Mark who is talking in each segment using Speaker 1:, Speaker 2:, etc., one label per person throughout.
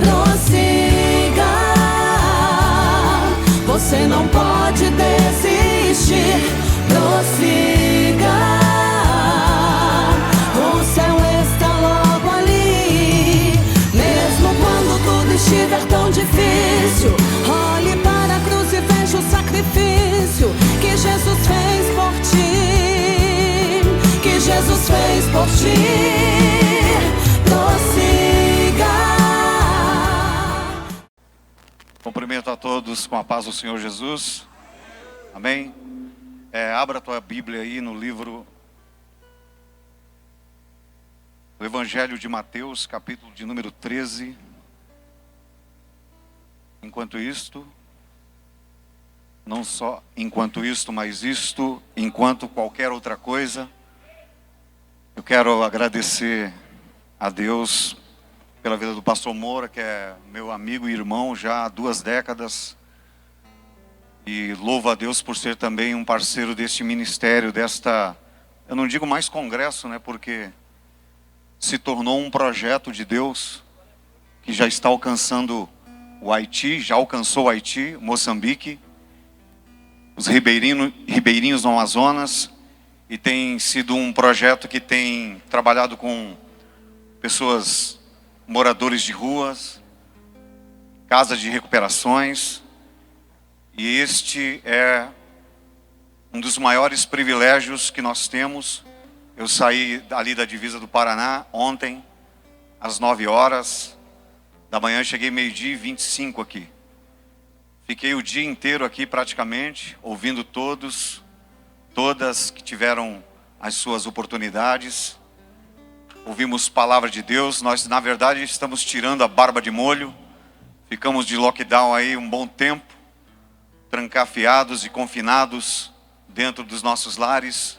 Speaker 1: prossiga. Você não pode desistir, prossiga. O céu está logo ali, mesmo quando tudo estiver tão difícil. Olhe para a cruz e veja o sacrifício que Jesus fez por ti, que Jesus fez por ti. Prossiga.
Speaker 2: Cumprimento a todos com a paz do Senhor Jesus. Amém? Abra a tua Bíblia aí no livro do Evangelho de Mateus, capítulo de número 13. Enquanto isto, não só enquanto isto, mas isto, enquanto qualquer outra coisa, eu quero agradecer a Deus pela vida do pastor Moura, que é meu amigo e irmão já há 2 décadas. E louvo a Deus por ser também um parceiro deste ministério, eu não digo mais congresso, né, porque se tornou um projeto de Deus que já está alcançando o Haiti, já alcançou o Haiti, Moçambique, os ribeirinhos no Amazonas, e tem sido um projeto que tem trabalhado com pessoas, moradores de ruas, casas de recuperações, e este é um dos maiores privilégios que nós temos. Eu saí ali da divisa do Paraná ontem, às 9 horas da manhã, cheguei 12:25 aqui. Fiquei o dia inteiro aqui praticamente, ouvindo todas que tiveram as suas oportunidades. Ouvimos palavra de Deus. Nós, na verdade, estamos tirando a barba de molho. Ficamos de lockdown aí um bom tempo, trancafiados e confinados dentro dos nossos lares.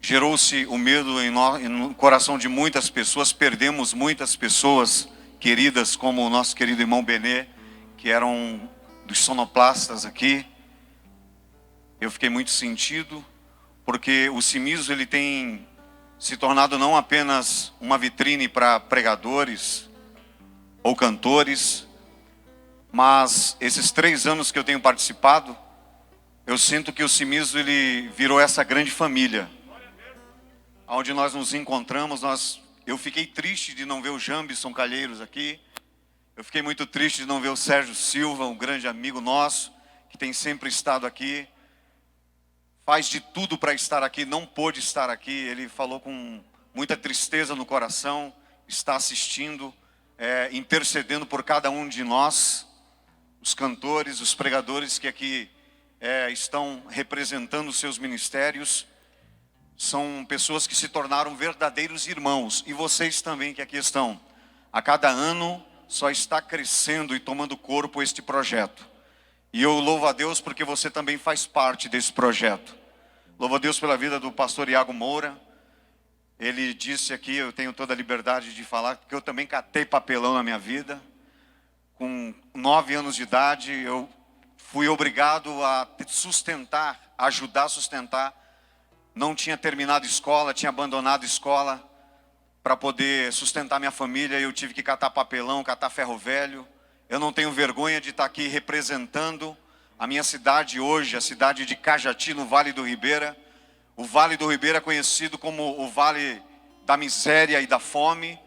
Speaker 2: Gerou-se o medo no coração de muitas pessoas. Perdemos muitas pessoas queridas, como o nosso querido irmão Benê, que eram dos sonoplastas aqui. Eu fiquei muito sentido, porque o Cimiso ele tem se tornado não apenas uma vitrine para pregadores ou cantores, mas esses 3 anos que eu tenho participado, eu sinto que o Cimiso ele virou essa grande família, onde nós nos encontramos. Eu fiquei triste de não ver o Jambson Calheiros aqui. Eu fiquei muito triste de não ver o Sérgio Silva, um grande amigo nosso, que tem sempre estado aqui. Faz de tudo para estar aqui, não pôde estar aqui. Ele falou com muita tristeza no coração, está assistindo, intercedendo por cada um de nós, os cantores, os pregadores que aqui estão representando os seus ministérios. São pessoas que se tornaram verdadeiros irmãos, e vocês também que aqui estão. A cada ano só está crescendo e tomando corpo este projeto. E eu louvo a Deus porque você também faz parte desse projeto. Louvo a Deus pela vida do pastor Iago Moura. Ele disse aqui, eu tenho toda a liberdade de falar, que eu também catei papelão na minha vida. Com 9 anos de idade, eu fui obrigado a sustentar, ajudar a sustentar. Não tinha terminado escola, tinha abandonado escola para poder sustentar minha família. Eu tive que catar papelão, catar ferro velho. Eu não tenho vergonha de estar aqui representando a minha cidade hoje, a cidade de Cajati, no Vale do Ribeira. O Vale do Ribeira é conhecido como o Vale da Miséria e da Fome,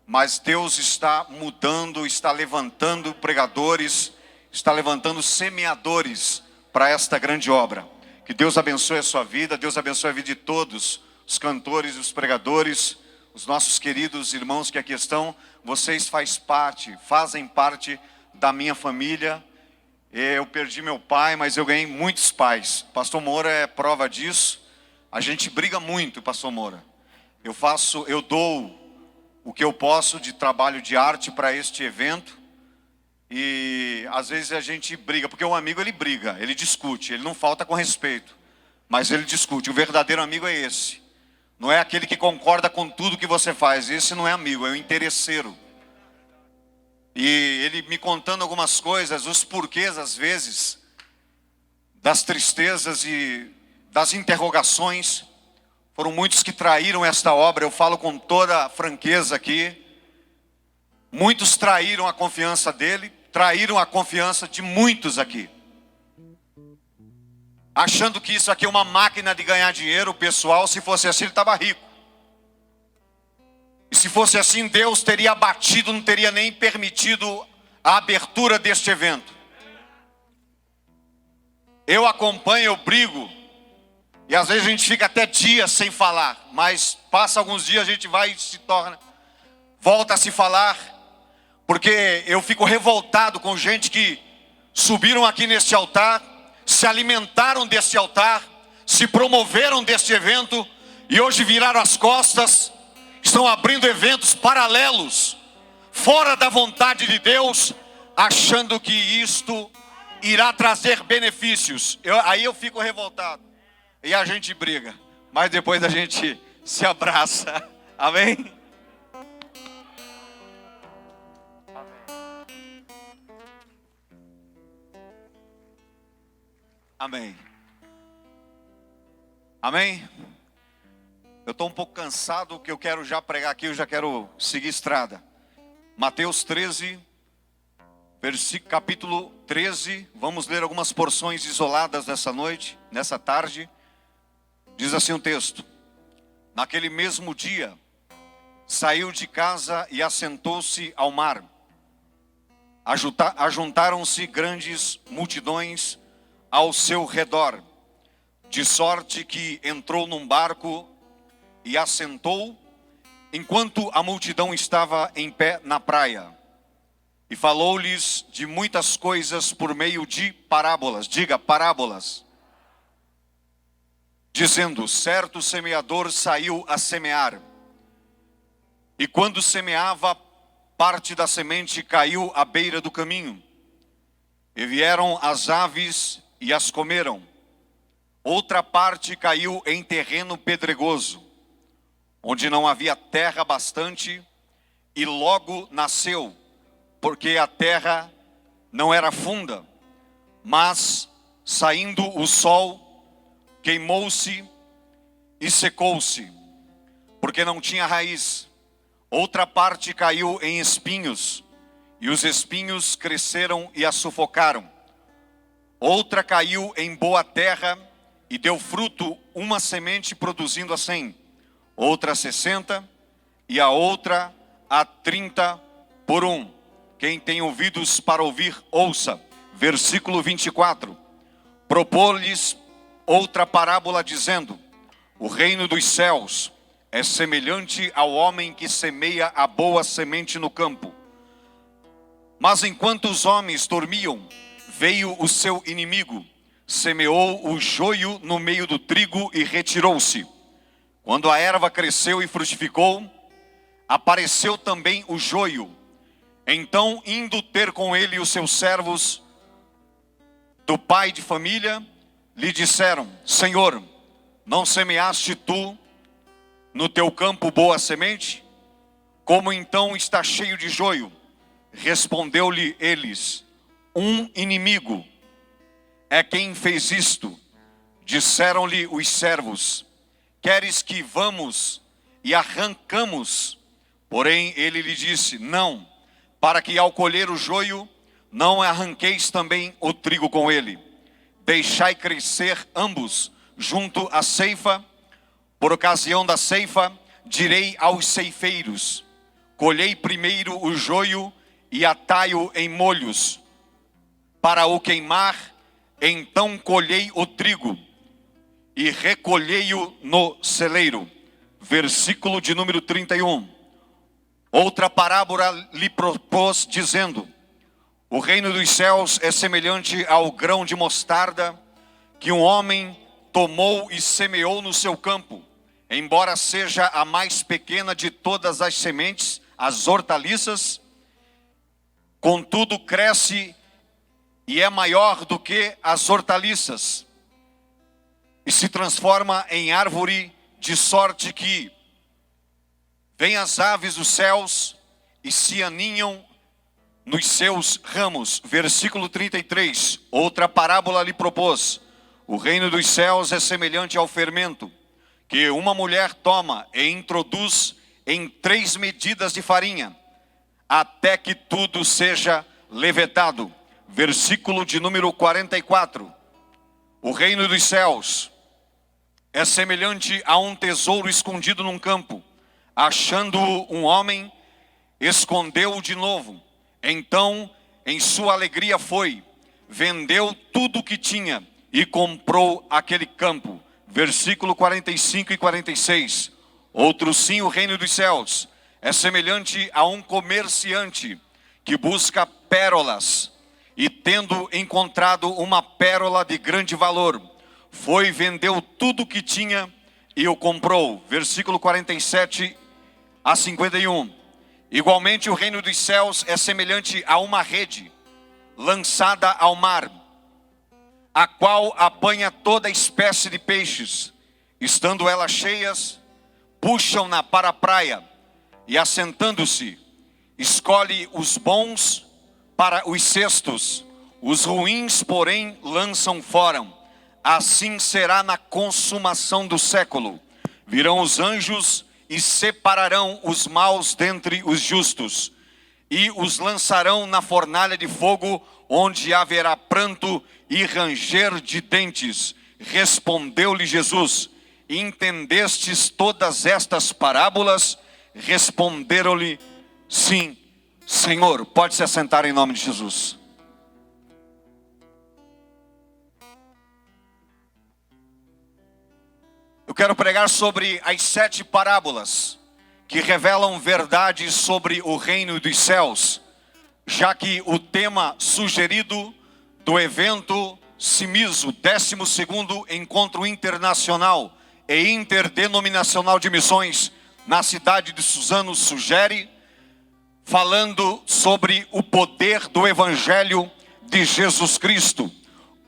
Speaker 2: mas Deus está mudando, está levantando pregadores, está levantando semeadores para esta grande obra. Que Deus abençoe a sua vida, Deus abençoe a vida de todos, os cantores, os pregadores, os nossos queridos irmãos que aqui estão. Vocês fazem parte da minha família. Eu perdi meu pai, mas eu ganhei muitos pais. Pastor Moura é prova disso. A gente briga muito, pastor Moura. Eu dou o que eu posso de trabalho de arte para este evento. E às vezes a gente briga, porque o amigo ele briga, ele discute, ele não falta com respeito, mas ele discute. O verdadeiro amigo é esse. Não é aquele que concorda com tudo que você faz. Esse não é amigo, é o interesseiro. E ele me contando algumas coisas, os porquês às vezes, das tristezas e das interrogações. Foram muitos que traíram esta obra, eu falo com toda a franqueza aqui. Muitos traíram a confiança dele, traíram a confiança de muitos aqui. Achando que isso aqui é uma máquina de ganhar dinheiro, o pessoal, se fosse assim, ele estava rico. E se fosse assim, Deus teria abatido, não teria nem permitido a abertura deste evento. Eu acompanho, eu brigo, e às vezes a gente fica até dias sem falar, mas passa alguns dias, a gente vai e se torna, volta a se falar, porque eu fico revoltado com gente que subiram aqui neste altar, se alimentaram deste altar, se promoveram deste evento, e hoje viraram as costas, estão abrindo eventos paralelos, fora da vontade de Deus, achando que isto irá trazer benefícios. Aí eu fico revoltado. E a gente briga. Mas depois a gente se abraça. Amém? Amém. Amém? Eu estou um pouco cansado, que eu quero já pregar aqui, eu já quero seguir estrada. Mateus 13, capítulo 13, vamos ler algumas porções isoladas dessa noite, nessa tarde. Diz assim o texto: naquele mesmo dia, saiu de casa e assentou-se ao mar. Ajuntaram-se grandes multidões ao seu redor, de sorte que entrou num barco e assentou, enquanto a multidão estava em pé na praia. E falou-lhes de muitas coisas por meio de parábolas. Diga, parábolas. Dizendo: certo semeador saiu a semear. E quando semeava, parte da semente caiu à beira do caminho. E vieram as aves e as comeram. Outra parte caiu em terreno pedregoso, onde não havia terra bastante, e logo nasceu, porque a terra não era funda, mas, saindo o sol, queimou-se e secou-se, porque não tinha raiz. Outra parte caiu em espinhos, e os espinhos cresceram e a sufocaram. Outra caiu em boa terra, e deu fruto, uma semente produzindo a 100, outra a 60, e a outra a 30 por 1. Quem tem ouvidos para ouvir, ouça. Versículo 24. Propôs-lhes outra parábola, dizendo: o reino dos céus é semelhante ao homem que semeia a boa semente no campo. Mas enquanto os homens dormiam, veio o seu inimigo, semeou o joio no meio do trigo e retirou-se. Quando a erva cresceu e frutificou, apareceu também o joio. Então, indo ter com ele os seus servos do pai de família, lhe disseram: Senhor, não semeaste tu no teu campo boa semente? Como então está cheio de joio? Respondeu-lhe eles: um inimigo é quem fez isto. Disseram-lhe os servos: queres que vamos e arrancamos? Porém ele lhe disse: não, para que ao colher o joio, não arranqueis também o trigo com ele. Deixai crescer ambos junto à ceifa. Por ocasião da ceifa, direi aos ceifeiros: colhei primeiro o joio e atai-o em molhos, para o queimar, então colhei o trigo e recolhei-o no celeiro. Versículo de número 31. Outra parábola lhe propôs, dizendo: o reino dos céus é semelhante ao grão de mostarda, que um homem tomou e semeou no seu campo. Embora seja a mais pequena de todas as sementes, as hortaliças, contudo cresce e é maior do que as hortaliças, e se transforma em árvore, de sorte que vêm as aves dos céus e se aninham nos seus ramos. Versículo 33. Outra parábola lhe propôs: o reino dos céus é semelhante ao fermento, que uma mulher toma e introduz em 3 medidas de farinha, até que tudo seja levedado. Versículo de número 44. O reino dos céus é semelhante a um tesouro escondido num campo. Achando-o um homem, escondeu-o de novo. Então, em sua alegria vendeu tudo o que tinha e comprou aquele campo. Versículo 45 e 46. Outro sim, o reino dos céus é semelhante a um comerciante que busca pérolas, e tendo encontrado uma pérola de grande valor, vendeu tudo o que tinha e o comprou. Versículo 47 a 51. Igualmente o reino dos céus é semelhante a uma rede lançada ao mar, a qual apanha toda espécie de peixes. Estando elas cheias, puxam-na para a praia, e assentando-se, escolhe os bons para os cestos, os ruins, porém, lançam fora. Assim será na consumação do século. Virão os anjos e separarão os maus dentre os justos, e os lançarão na fornalha de fogo, onde haverá pranto e ranger de dentes. Respondeu-lhe Jesus: entendestes todas estas parábolas? Responderam-lhe: sim, Senhor. Pode se assentar em nome de Jesus. Eu quero pregar sobre as 7 parábolas que revelam verdades sobre o reino dos céus, já que o tema sugerido do evento CIMISO, 12º Encontro Internacional e Interdenominacional de Missões na cidade de Suzano, sugere, falando sobre o poder do Evangelho de Jesus Cristo,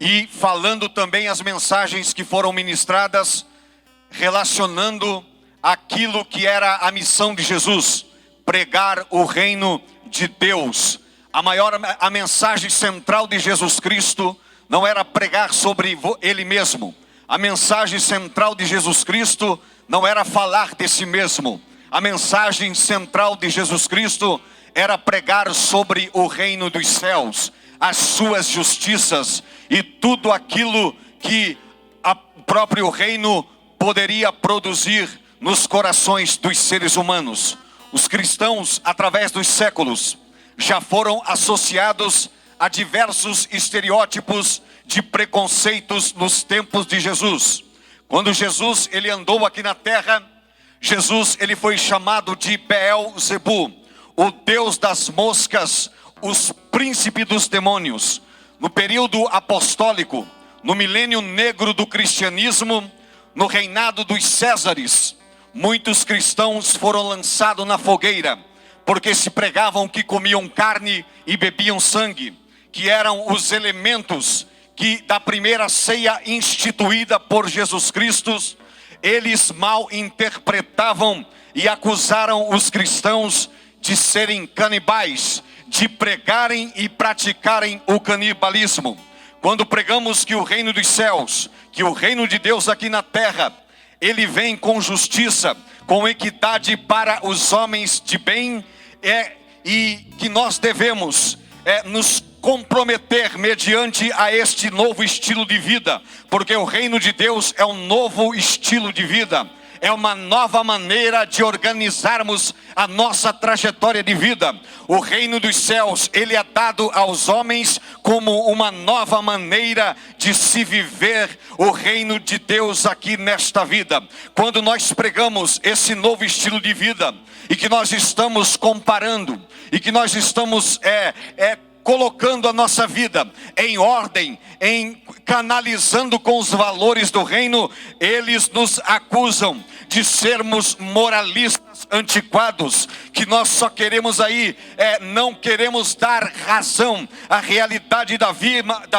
Speaker 2: e falando também as mensagens que foram ministradas, relacionando aquilo que era a missão de Jesus: pregar o reino de Deus. A mensagem central de Jesus Cristo não era pregar sobre Ele mesmo. A mensagem central de Jesus Cristo não era falar de si mesmo. A mensagem central de Jesus Cristo era pregar sobre o reino dos céus, as suas justiças e tudo aquilo que o próprio reino poderia produzir nos corações dos seres humanos. Os cristãos, através dos séculos, já foram associados a diversos estereótipos de preconceitos nos tempos de Jesus. Quando Jesus ele andou aqui na terra, Jesus ele foi chamado de Beelzebu, o Deus das moscas, os príncipes dos demônios. No período apostólico, no milênio negro do cristianismo, no reinado dos Césares, muitos cristãos foram lançados na fogueira, porque se pregavam que comiam carne e bebiam sangue, que eram os elementos que da primeira ceia instituída por Jesus Cristo. Eles mal interpretavam e acusaram os cristãos de serem canibais, de pregarem e praticarem o canibalismo. Quando pregamos que o reino dos céus, que o reino de Deus aqui na terra, ele vem com justiça, com equidade para os homens de bem, e que nós devemos nos comprometer mediante a este novo estilo de vida, porque o reino de Deus é um novo estilo de vida, é uma nova maneira de organizarmos a nossa trajetória de vida. O reino dos céus, ele é dado aos homens como uma nova maneira de se viver o reino de Deus aqui nesta vida. Quando nós pregamos esse novo estilo de vida, e que nós estamos comparando, e que nós estamos colocando a nossa vida em ordem, canalizando com os valores do reino, eles nos acusam de sermos moralistas antiquados, que nós só queremos não queremos dar razão à realidade da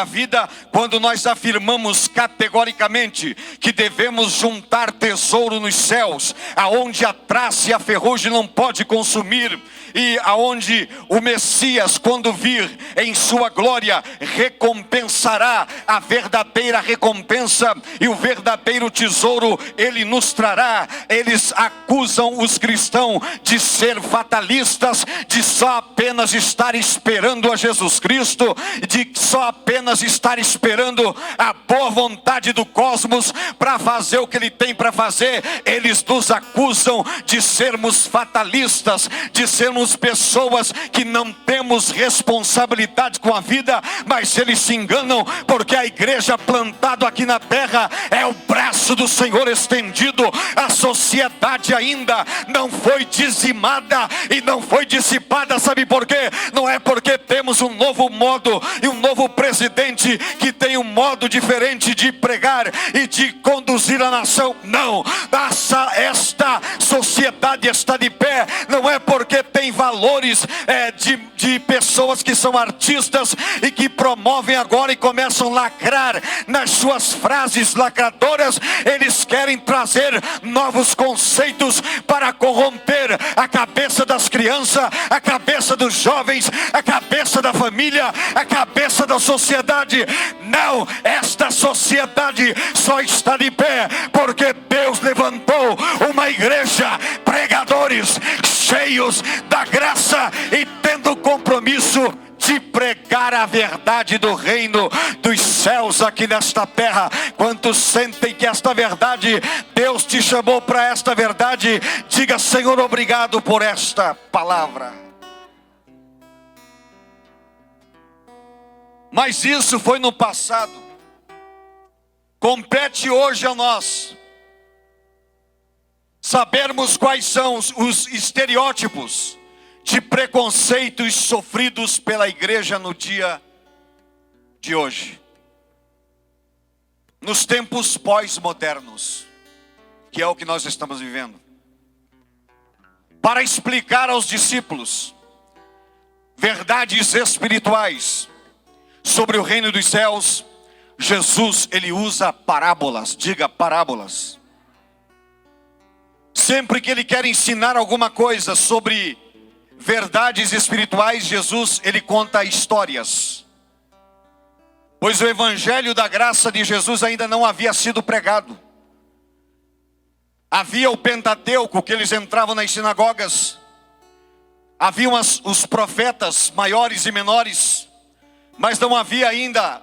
Speaker 2: vida, quando nós afirmamos categoricamente que devemos juntar tesouro nos céus, aonde a traça e a ferrugem não pode consumir, e aonde o Messias, quando vir em sua glória, recompensará a verdadeira recompensa e o verdadeiro tesouro Ele nos trará. Eles acusam os cristãos de ser fatalistas, de só apenas estar esperando a Jesus Cristo, de só apenas estar esperando a boa vontade do cosmos para fazer o que Ele tem para fazer. Eles nos acusam de sermos fatalistas, de sermos pessoas que não temos responsabilidade com a vida, mas eles se enganam, porque a igreja plantada aqui na terra é o braço do Senhor estendido. A sociedade ainda não foi dizimada e não foi dissipada. Sabe por quê? Não é porque temos um novo modo e um novo presidente que tem um modo diferente de pregar e de conduzir a nação. Não, esta sociedade está de pé, não é porque tem valores de pessoas que são artistas e que promovem agora e começam a lacrar nas suas frases lacradoras. Eles querem trazer novos conceitos para corromper a cabeça das crianças, a cabeça dos jovens, a cabeça da família, a cabeça da sociedade. Não, esta sociedade só está de pé porque Deus levantou uma igreja, pregadores cheios da graça e tendo compromisso de pregar a verdade do reino dos céus aqui nesta terra. Quantos sentem que esta verdade, Deus te chamou para esta verdade? Diga: Senhor, obrigado por esta palavra. Mas isso foi no passado. Compete hoje a nós sabermos quais são os estereótipos de preconceitos sofridos pela igreja no dia de hoje, nos tempos pós-modernos, que é o que nós estamos vivendo. Para explicar aos discípulos verdades espirituais sobre o reino dos céus, Jesus, ele usa parábolas. Diga: parábolas. Sempre que ele quer ensinar alguma coisa sobre verdades espirituais, Jesus, ele conta histórias. Pois o evangelho da graça de Jesus ainda não havia sido pregado. Havia o Pentateuco, que eles entravam nas sinagogas. Haviam os profetas maiores e menores, mas não havia ainda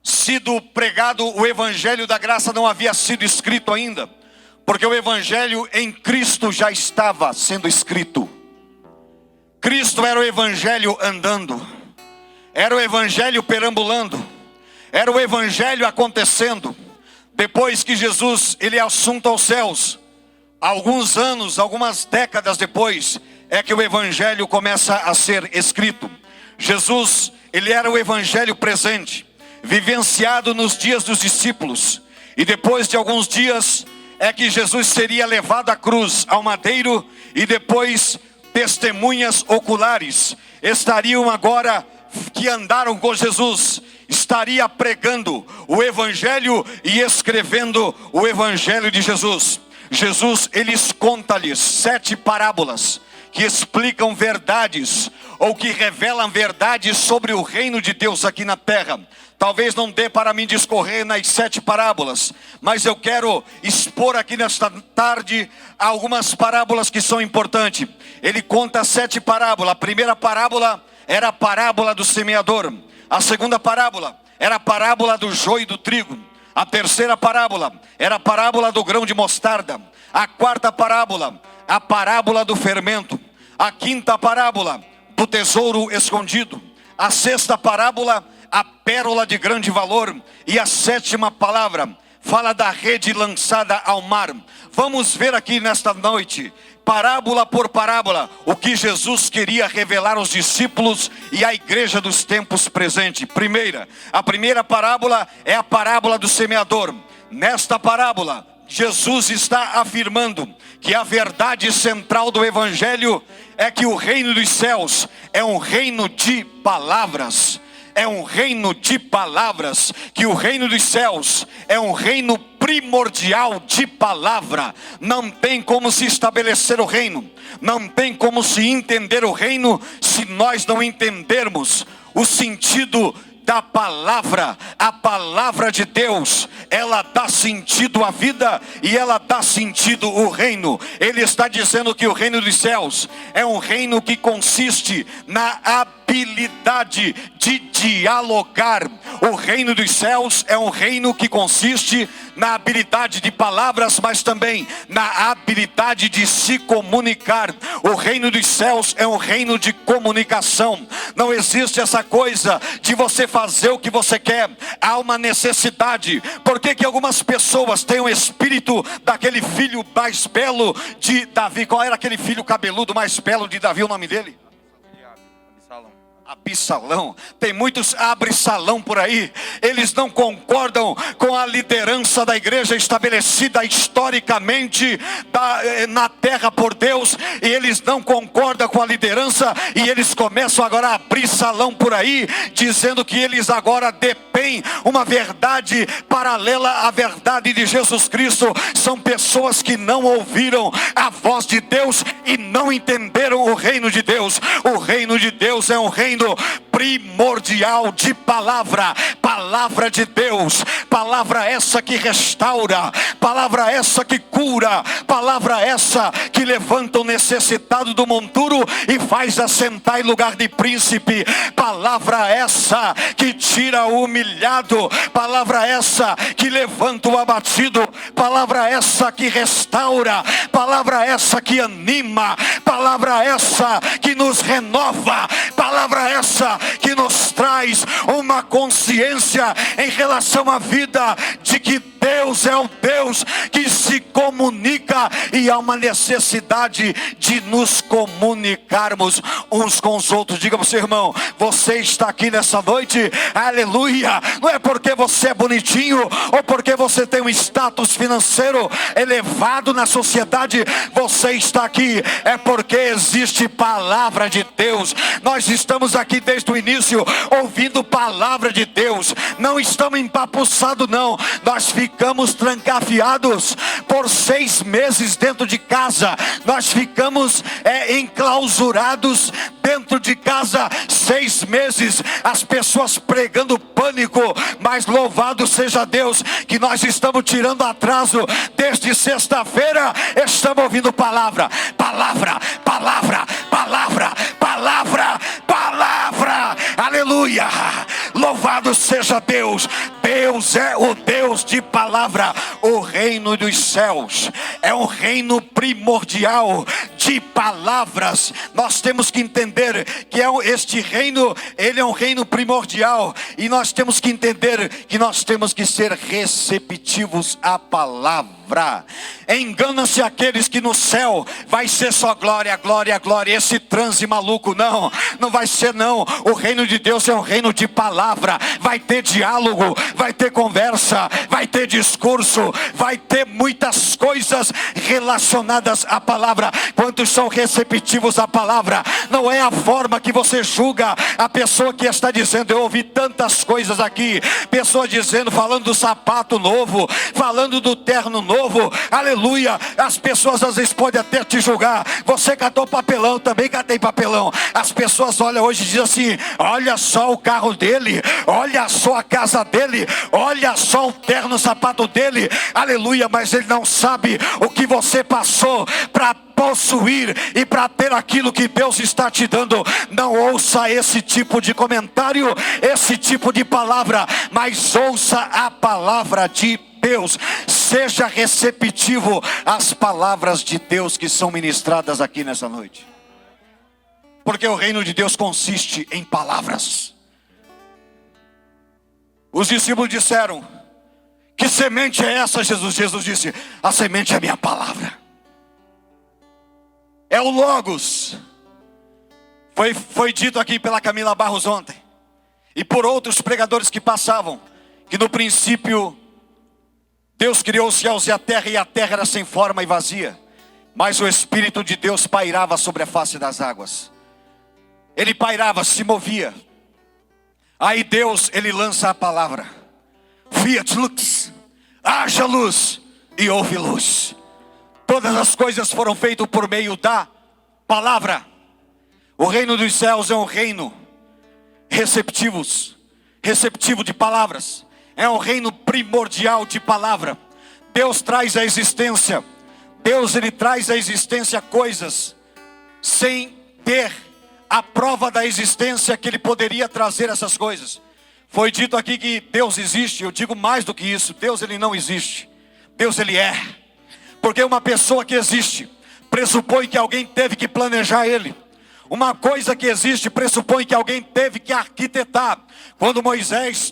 Speaker 2: sido pregado o evangelho da graça, não havia sido escrito ainda, porque o evangelho em Cristo já estava sendo escrito. Cristo era o evangelho andando, era o evangelho perambulando, era o evangelho acontecendo. Depois que Jesus, ele é assunto aos céus, alguns anos, algumas décadas depois, é que o evangelho começa a ser escrito. Jesus, ele era o evangelho presente, vivenciado nos dias dos discípulos, e depois de alguns dias é que Jesus seria levado à cruz, ao madeiro, e depois testemunhas oculares estariam agora, que andaram com Jesus, estaria pregando o evangelho e escrevendo o evangelho de Jesus. Jesus, eles conta-lhes 7 parábolas que explicam verdades, ou que revelam verdades sobre o reino de Deus aqui na terra. Talvez não dê para mim discorrer nas 7 parábolas, mas eu quero expor aqui nesta tarde algumas parábolas que são importantes. Ele conta 7 parábolas. A primeira parábola era a parábola do semeador. A segunda parábola era a parábola do joio e do trigo. A terceira parábola era a parábola do grão de mostarda. A quarta parábola, a parábola do fermento. A quinta parábola, do tesouro escondido. A sexta parábola, a pérola de grande valor. E a sétima palavra fala da rede lançada ao mar. Vamos ver aqui nesta noite, parábola por parábola, o que Jesus queria revelar aos discípulos e à igreja dos tempos presentes. A primeira parábola é a parábola do semeador. Nesta parábola, Jesus está afirmando que a verdade central do evangelho é que o reino dos céus é um reino de palavras. É um reino de palavras, que o reino dos céus é um reino
Speaker 3: primordial de palavra. Não tem como se estabelecer o reino, não tem como se entender o reino se nós não entendermos o sentido da palavra. A palavra de Deus, ela dá sentido à vida e ela dá sentido ao reino. Ele está dizendo que o reino dos céus é um reino que consiste na habilidade de dialogar. O reino dos céus é um reino que consiste na habilidade de palavras, mas também na habilidade de se comunicar. O reino dos céus é um reino de comunicação. Não existe essa coisa de você fazer o que você quer. Há uma necessidade. Por que que algumas pessoas têm o espírito daquele filho mais belo de Davi? Qual era aquele filho cabeludo mais belo de Davi, o nome dele? Absalão. Tem muitos Absalão por aí. Eles não concordam com a liderança da igreja estabelecida historicamente na terra por Deus, e eles não concordam com a liderança, e eles começam agora a abrir salão por aí, dizendo que eles agora depêm uma verdade paralela à verdade de Jesus Cristo. São pessoas que não ouviram a voz de Deus e não entenderam o reino de Deus. O reino de Deus é um reino primordial de palavra. Palavra de Deus, palavra essa que restaura, palavra essa que cura, palavra essa que levanta o necessitado do monturo e faz assentar em lugar de príncipe, palavra essa que tira o humilhado, palavra essa que levanta o abatido, palavra essa que restaura, palavra essa que anima, palavra essa que nos renova, palavra essa que nos traz uma consciência em relação à vida de que Deus é o Deus que se comunica, e há uma necessidade de nos comunicarmos uns com os outros. Diga para o seu irmão: você está aqui nessa noite, aleluia, não é porque você é bonitinho, ou porque você tem um status financeiro elevado na sociedade. Você está aqui, é porque existe palavra de Deus. Nós estamos aqui desde o início, ouvindo palavra de Deus. Não estamos empapuçados não. Nós ficamos trancafiados por 6 meses dentro de casa. Nós ficamos enclausurados dentro de casa 6 meses. As pessoas pregando pânico, mas louvado seja Deus que nós estamos tirando atraso. Desde sexta-feira estamos ouvindo palavra, palavra, palavra, palavra, palavra, palavra, aleluia, louvado seja Deus. Deus é o Deus de palavra. O reino dos céus é um reino primordial de palavras. Nós temos que entender que este reino, ele é um reino primordial, e nós temos que entender que nós temos que ser receptivos à palavra. Engana-se aqueles que no céu vai ser só glória, glória, glória, esse transe maluco. Não, não vai ser não. O reino de Deus é um reino de palavra. Vai ter diálogo, vai ter conversa, vai ter discurso, vai ter muitas coisas relacionadas à palavra. Quantos são receptivos à palavra? Não é a forma que você julga a pessoa que está dizendo. Eu ouvi tantas coisas aqui, pessoa dizendo, falando do sapato novo, falando do terno novo, aleluia. As pessoas às vezes podem até te julgar. Você catou papelão, também catei papelão. As pessoas olham hoje e dizem assim: olha só o carro dele, olha só a casa dele, olha só o terno, o sapato dele, aleluia. Mas ele não sabe o que você passou para possuir e para ter aquilo que Deus está te dando. Não ouça esse tipo de comentário, esse tipo de palavra, mas ouça a palavra de Deus. Seja receptivo às palavras de Deus que são ministradas aqui nessa noite, porque o reino de Deus consiste em palavras. Os discípulos disseram: que semente é essa, Jesus? Jesus disse: a semente é a minha palavra. É o Logos. Foi dito aqui pela Camila Barros ontem, e por outros pregadores que passavam, que no princípio Deus criou os céus e a terra era sem forma e vazia, mas o Espírito de Deus pairava sobre a face das águas. Ele pairava, se movia. Aí Deus, ele lança a palavra, Fiat Lux, haja luz e houve luz. Todas as coisas foram feitas por meio da palavra. O reino dos céus é um reino receptivo de palavras. É um reino primordial de palavra. Deus traz à existência. Deus, ele traz à existência coisas sem ter a prova da existência que ele poderia trazer essas coisas. Foi dito aqui que Deus existe. Eu digo mais do que isso. Deus, ele não existe. Deus, ele é. Porque uma pessoa que existe pressupõe que alguém teve que planejar ele. Uma coisa que existe pressupõe que alguém teve que arquitetar. Quando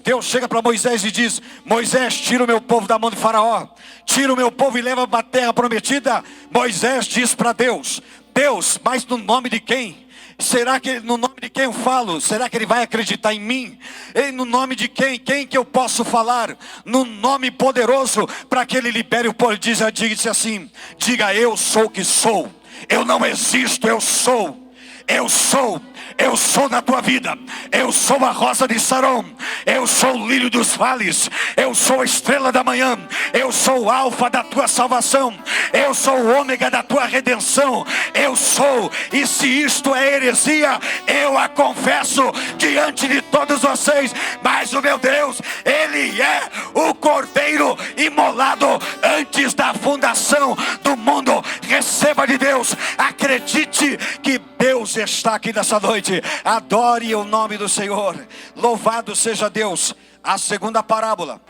Speaker 3: Deus chega para Moisés e diz: Moisés, tira o meu povo da mão de Faraó, tira o meu povo e leva para a terra prometida. Moisés diz para Deus: Deus, mas no nome de quem? Será que no nome de quem eu falo? Será que ele vai acreditar em mim? E no nome de quem? Quem que eu posso falar? No nome poderoso, para que ele libere o povo. Diga assim: diga, eu sou o que sou. Eu não existo, eu sou. Eu sou na tua vida. Eu sou a rosa de Saron. Eu sou o lírio dos vales. Eu sou a estrela da manhã. Eu sou o alfa da tua salvação. Eu sou o ômega da tua redenção. Eu sou. E se isto é heresia, eu a confesso diante de todos vocês. Mas o meu Deus, ele é o cordeiro imolado antes da fundação do mundo. Receba de Deus. Acredite que Deus está aqui nessa noite. Adore o nome do Senhor. Louvado seja Deus. A segunda parábola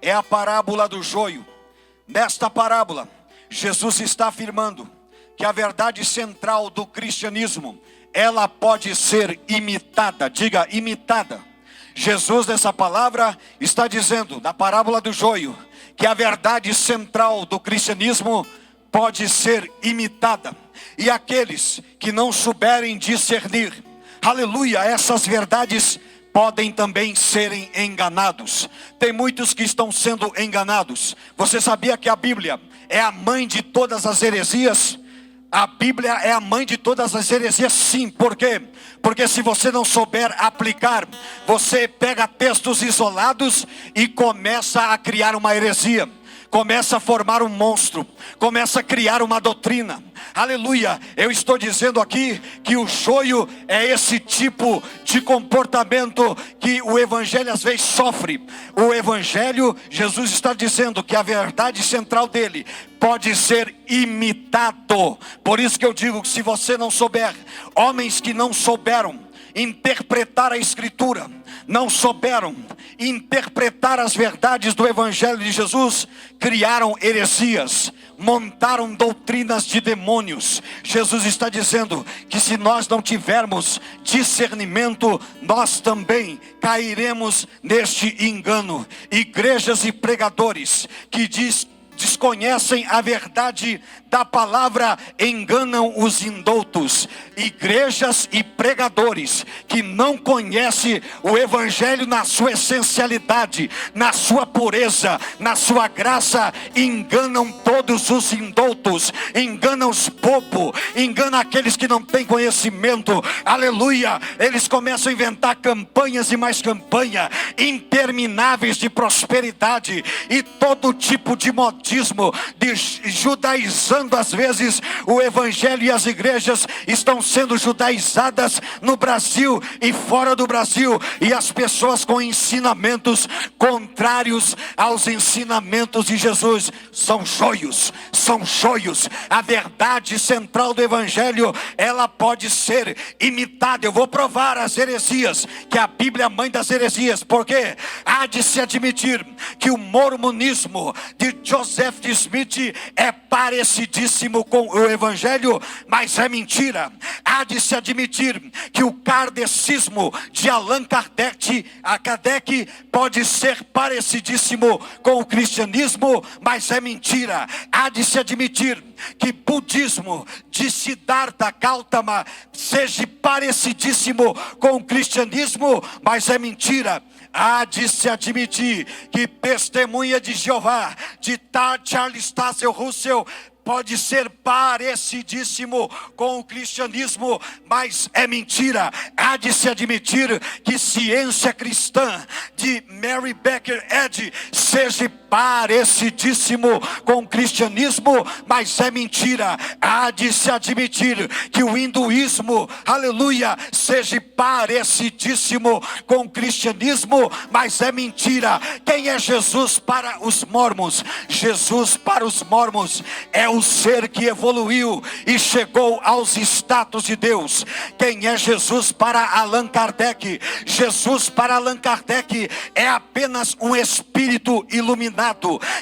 Speaker 3: é a parábola do joio. Nesta parábola, Jesus está afirmando que a verdade central do cristianismo, ela pode ser imitada. Diga, imitada. Jesus, nessa palavra, está dizendo, na parábola do joio, que a verdade central do cristianismo pode ser imitada. E aqueles que não souberem discernir, aleluia, essas verdades podem também serem enganados. Tem muitos que estão sendo enganados. Você sabia que a Bíblia é a mãe de todas as heresias? A Bíblia é a mãe de todas as heresias, sim. Por quê? Porque se você não souber aplicar, você pega textos isolados e começa a criar uma heresia. Começa a formar um monstro, começa a criar uma doutrina. Aleluia, eu estou dizendo aqui que o joio é esse tipo de comportamento que o evangelho às vezes sofre. O evangelho, Jesus está dizendo que a verdade central dele pode ser imitado. Por isso que eu digo que se você não souber, homens que não souberam interpretar a escritura, não souberam interpretar as verdades do evangelho de Jesus, criaram heresias, montaram doutrinas de demônios. Jesus está dizendo que se nós não tivermos discernimento, nós também cairemos neste engano. Igrejas e pregadores que desconhecem a verdade da palavra enganam os indoutos. Igrejas e pregadores que não conhecem o evangelho na sua essencialidade, na sua pureza, na sua graça, enganam todos os indoutos, enganam os bobos, enganam aqueles que não têm conhecimento. Aleluia, eles começam a inventar campanhas e mais campanha, intermináveis de prosperidade e todo tipo de modismo, de judaizando. Às vezes o evangelho e as igrejas estão sendo judaizadas no Brasil e fora do Brasil, e as pessoas com ensinamentos contrários aos ensinamentos de Jesus são joios. A verdade central do evangelho, ela pode ser imitada. Eu vou provar as heresias, que a Bíblia é a mãe das heresias. Porque há de se admitir que o mormonismo de Joseph Smith é parecidíssimo com o evangelho, mas é mentira. Há de se admitir que o kardecismo de Allan Kardec pode ser parecidíssimo com o cristianismo, mas é mentira. Há de se admitir que budismo de Siddhartha Gautama seja parecidíssimo com o cristianismo, mas é mentira. Há de se admitir que testemunha de Jeová de Charles Taze Russell pode ser parecidíssimo com o cristianismo, mas é mentira. Há de se admitir que ciência cristã de Mary Baker Eddy seja parecidíssimo com o cristianismo, mas é mentira. Há de se admitir que o hinduísmo, aleluia, seja parecidíssimo com o cristianismo, mas é mentira. Quem é Jesus para os mormons? Jesus para os mormons é o ser que evoluiu e chegou aos status de Deus. Quem é Jesus para Allan Kardec? Jesus para Allan Kardec é apenas um espírito iluminado.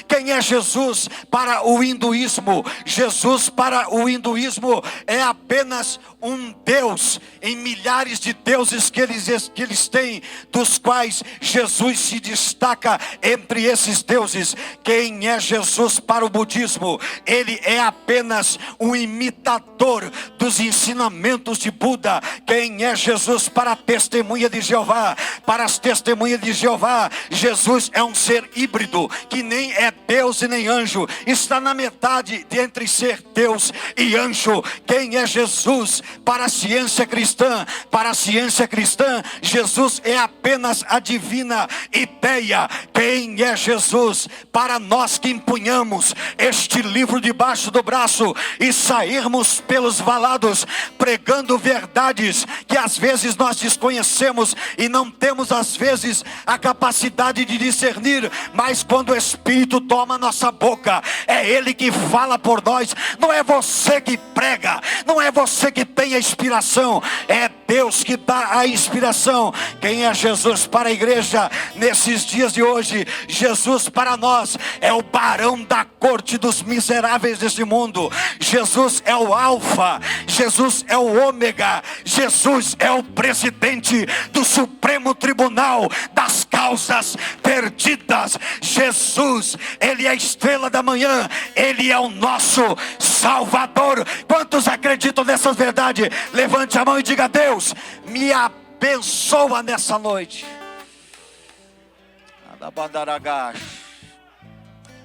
Speaker 3: Quem é Jesus para o hinduísmo? Jesus para o hinduísmo é apenas um Deus em milhares de deuses que eles têm, dos quais Jesus se destaca entre esses deuses. Quem é Jesus para o budismo? Ele é apenas um imitador dos ensinamentos de Buda. Quem é Jesus para a testemunha de Jeová? Para as testemunhas de Jeová, Jesus é um ser híbrido, que nem é Deus e nem anjo, está na metade entre ser Deus e anjo. Quem é Jesus para a ciência cristã? Para a ciência cristã, Jesus é apenas a divina ideia. Quem é Jesus para nós que empunhamos este livro debaixo do braço e sairmos pelos valados pregando verdades que às vezes nós desconhecemos e não temos às vezes a capacidade de discernir, mas quando o Espírito toma nossa boca, é Ele que fala por nós. Não é você que prega, não é você que tem a inspiração, é Deus que dá a inspiração. Quem é Jesus para a igreja nesses dias de hoje? Jesus para nós é o barão da corte dos miseráveis deste mundo. Jesus é o alfa, Jesus é o ômega, Jesus é o presidente do Supremo Tribunal das causas perdidas. Jesus, Ele é a estrela da manhã, Ele é o nosso Salvador. Quantos acreditam nessas verdades? Levante a mão e diga: Deus, me abençoa nessa noite.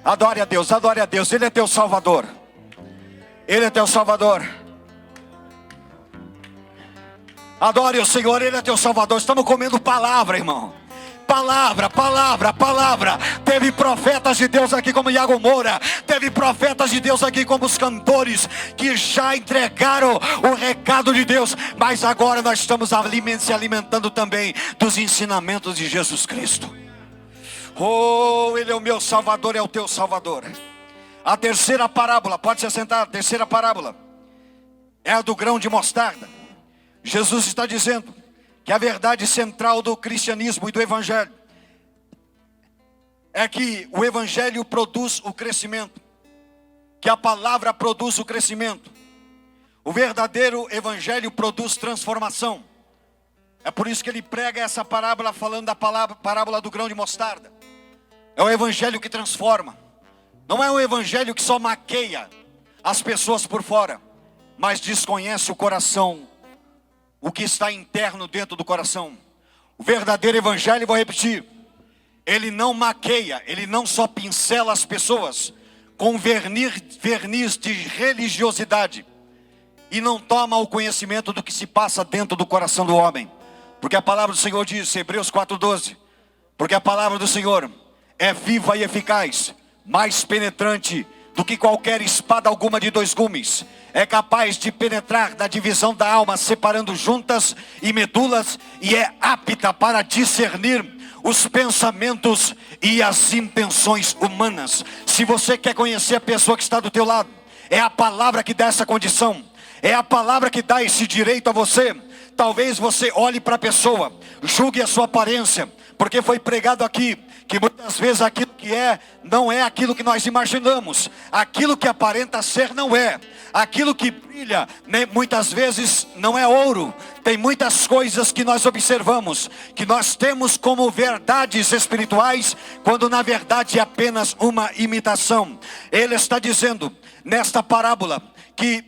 Speaker 3: Adore a Deus, adore a Deus. Ele é teu Salvador, Ele é teu Salvador. Adore o Senhor, Ele é teu Salvador. Estamos comendo palavra, irmão. Palavra, palavra, palavra. Teve profetas de Deus aqui como Iago Moura. Teve profetas de Deus aqui como os cantores, que já entregaram o recado de Deus. Mas agora nós estamos se alimentando também dos ensinamentos de Jesus Cristo. Oh, Ele é o meu Salvador, é o teu Salvador. A terceira parábola, pode se assentar. A terceira parábola é a do grão de mostarda. Jesus está dizendo que a verdade central do cristianismo e do evangelho é que o evangelho produz o crescimento, que a palavra produz o crescimento. O verdadeiro evangelho produz transformação. É por isso que ele prega essa parábola falando da parábola do grão de mostarda. É o evangelho que transforma. Não é um evangelho que só maqueia as pessoas por fora, mas desconhece o coração, o que está interno dentro do coração. O verdadeiro evangelho, vou repetir, ele não maqueia, ele não só pincela as pessoas com verniz de religiosidade e não toma o conhecimento do que se passa dentro do coração do homem. Porque a palavra do Senhor diz, Hebreus 4:12, porque a palavra do Senhor é viva e eficaz, mais penetrante do que qualquer espada alguma de 2 gumes. É capaz de penetrar na divisão da alma, separando juntas e medulas, e é apta para discernir os pensamentos e as intenções humanas. Se você quer conhecer a pessoa que está do teu lado, é a palavra que dá essa condição, é a palavra que dá esse direito a você. Talvez você olhe para a pessoa, julgue a sua aparência, porque foi pregado aqui que muitas vezes aquilo que é, não é aquilo que nós imaginamos. Aquilo que aparenta ser não é. Aquilo que brilha, muitas vezes não é ouro. Tem muitas coisas que nós observamos, que nós temos como verdades espirituais, quando na verdade é apenas uma imitação. Ele está dizendo nesta parábola que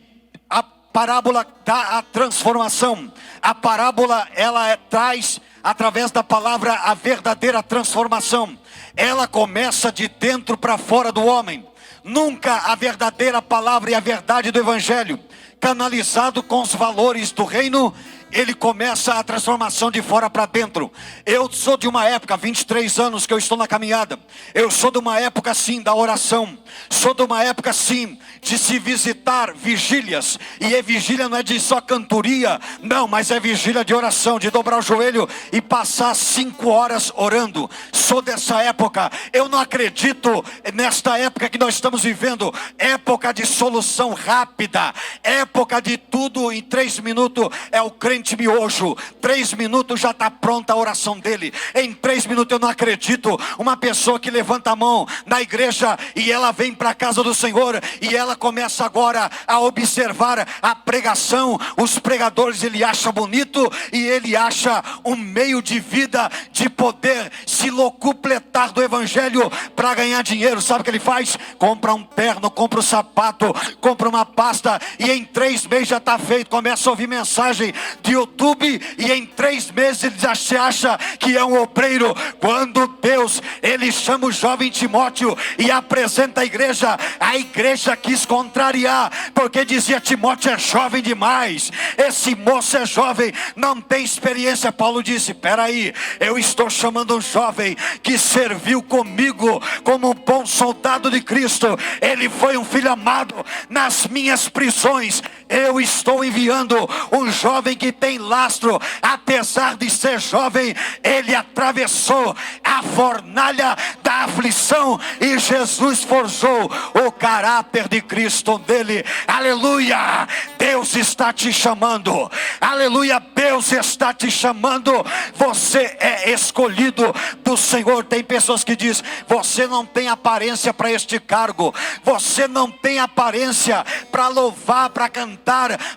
Speaker 3: a parábola dá a transformação. A parábola, ela traz através da palavra a verdadeira transformação. Ela começa de dentro para fora do homem. Nunca a verdadeira palavra e a verdade do evangelho, canalizado com os valores do reino ele começa a transformação de fora para dentro. Eu sou de uma época, 23 anos que eu estou na caminhada. Eu sou de uma época sim da oração. Sou de uma época sim de se visitar vigílias. E a vigília não é de só cantoria, não, mas é vigília de oração, de dobrar o joelho e passar 5 horas orando. Sou dessa época. Eu não acredito nesta época que nós estamos vivendo, época de solução rápida, época de tudo em 3 minutos. É o crente miojo, 3 minutos já está pronta a oração dele. Em 3 minutos eu não acredito. Uma pessoa que levanta a mão na igreja e ela vem para a casa do Senhor e ela começa agora a observar a pregação. Os pregadores ele acha bonito e ele acha um meio de vida de poder se locupletar do evangelho para ganhar dinheiro. Sabe o que ele faz? Compra um terno, compra um sapato, compra uma pasta e em 3 meses já está feito. Começa a ouvir mensagem de YouTube e em 3 meses ele já se acha que é um obreiro. Quando Deus ele chama o jovem Timóteo e apresenta a igreja quis contrariar, porque dizia: Timóteo é jovem demais, esse moço é jovem, não tem experiência. Paulo disse: peraí, eu estou chamando um jovem que serviu comigo como um bom soldado de Cristo, ele foi um filho amado nas minhas prisões. Eu estou enviando um jovem que tem lastro, apesar de ser jovem, ele atravessou a fornalha da aflição e Jesus forjou o caráter de Cristo dele. Aleluia, Deus está te chamando, aleluia, Deus está te chamando. Você é escolhido do Senhor. Tem pessoas que dizem: você não tem aparência para este cargo, você não tem aparência para louvar, para cantar.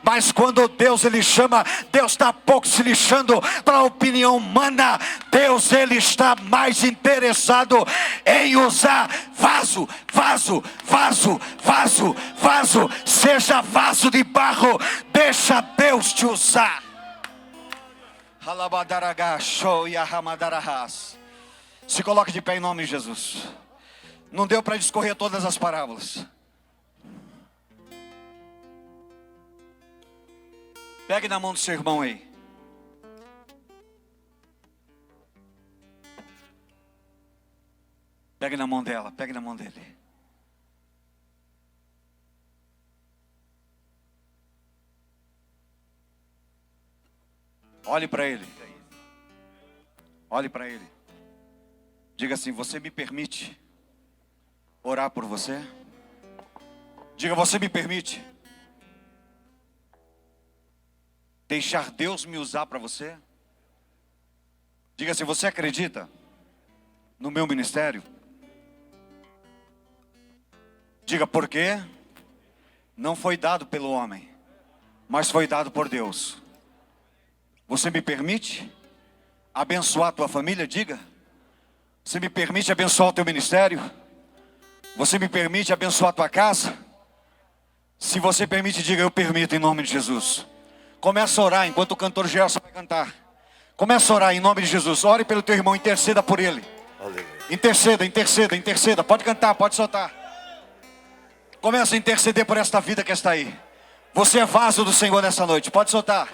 Speaker 3: Mas quando Deus ele chama, Deus está pouco se lixando para a opinião humana. Deus ele está mais interessado em usar vaso. Seja vaso de barro, deixa Deus te usar. Se coloque de pé em nome de Jesus. Não deu para discorrer todas as parábolas. Pegue na mão do seu irmão aí. Pegue na mão dela, pegue na mão dele. Olhe para ele. Olhe para ele. Diga assim: você me permite orar por você? Diga: você me permite deixar Deus me usar para você? Diga assim: você acredita no meu ministério? Diga: por quê? Não foi dado pelo homem, mas foi dado por Deus. Você me permite abençoar a tua família? Diga: você me permite abençoar o teu ministério? Você me permite abençoar a tua casa? Se você permite, diga: eu permito, em nome de Jesus. Começa a orar enquanto o cantor Gerson vai cantar. Começa a orar em nome de Jesus. Ore pelo teu irmão, interceda por ele. Interceda. Pode cantar, pode soltar. Começa a interceder por esta vida que está aí. Você é vaso do Senhor nessa noite. Pode soltar.